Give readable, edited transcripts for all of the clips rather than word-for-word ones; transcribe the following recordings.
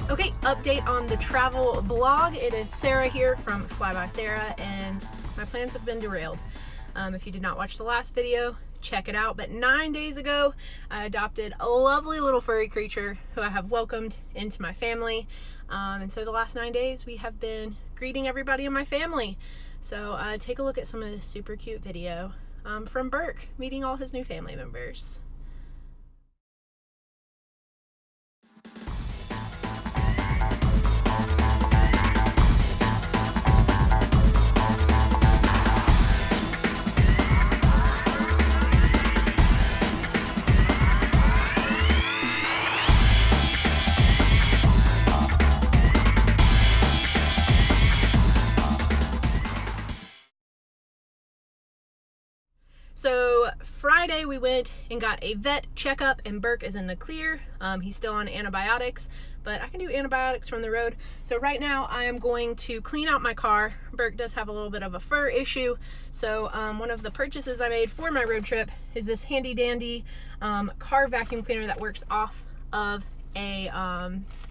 Okay, update on the travel blog. It is Sarah here from Fly by Sarah, and my plans have been derailed. If you did not watch the last video, check it out. But 9 days ago, I adopted a lovely little furry creature who I have welcomed into my family. And so the last 9 days, we have been greeting everybody in my family. So take a look at some of this super cute video from Bourke, meeting all his new family members. So Friday we went and got a vet checkup, and Bourke is in the clear. He's still on antibiotics, but I can do antibiotics from the road. So right now I am going to clean out my car. Bourke does have a little bit of a fur issue. So one of the purchases I made for my road trip is this handy dandy car vacuum cleaner that works off of a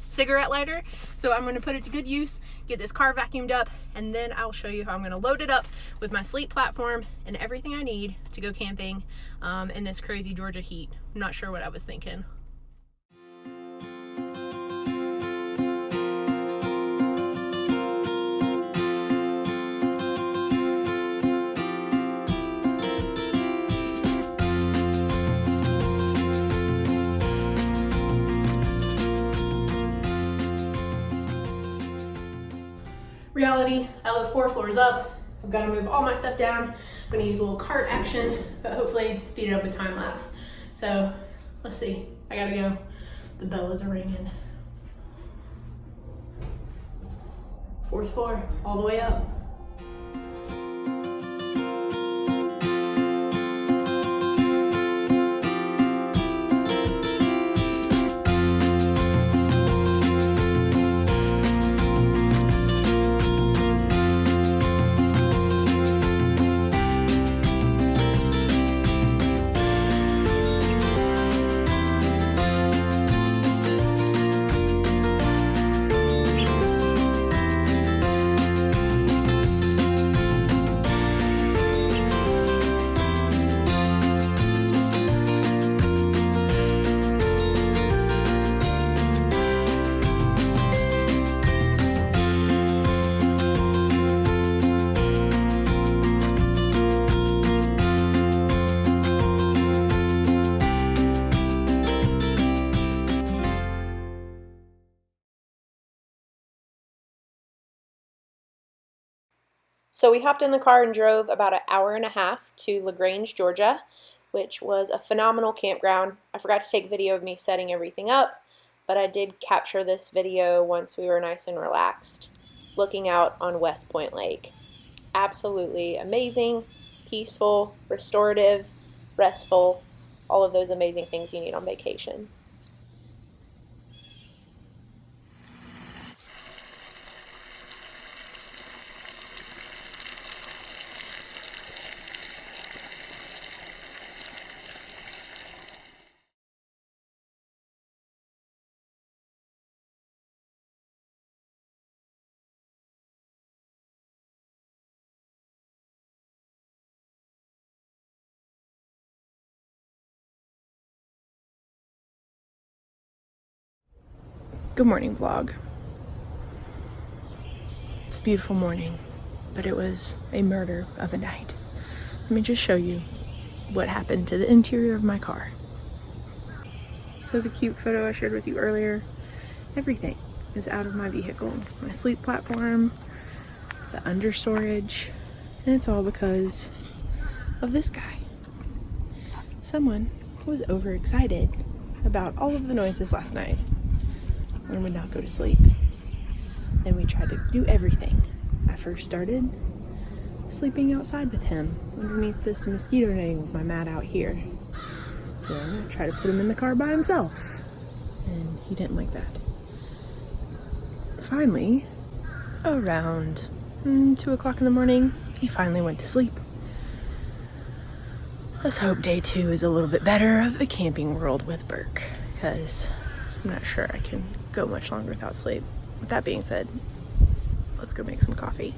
cigarette lighter. So I'm going to put it to good use, get this car vacuumed up, and then I'll show you how I'm going to load it up with my sleep platform and everything I need to go camping in this crazy Georgia heat. I'm not sure what I was thinking. Reality, I live 4 floors up. I've got to move all my stuff down. I'm going to use a little cart action, but hopefully speed it up with time lapse. So let's see. I gotta go. The bells are ringing. 4th floor, all the way up. So we hopped in the car and drove about an hour and a half to LaGrange, Georgia, which was a phenomenal campground. I forgot to take video of me setting everything up, but I did capture this video once we were nice and relaxed, looking out on West Point Lake. Absolutely amazing, peaceful, restorative, restful, all of those amazing things you need on vacation. Good morning, vlog. It's a beautiful morning, but it was a murder of a night. Let me just show you what happened to the interior of my car. So the cute photo I shared with you earlier, everything is out of my vehicle. My sleep platform, the understorage, and it's all because of this guy. Someone was overexcited about all of the noises last night and would not go to sleep. And we tried to do everything. I first started sleeping outside with him underneath this mosquito netting with my mat out here. Then I tried to put him in the car by himself, and he didn't like that. Finally, around 2 o'clock in the morning, he finally went to sleep. Let's hope day 2 is a little bit better of the camping world with Bourke, because I'm not sure I can go much longer without sleep. With that being said, let's go make some coffee.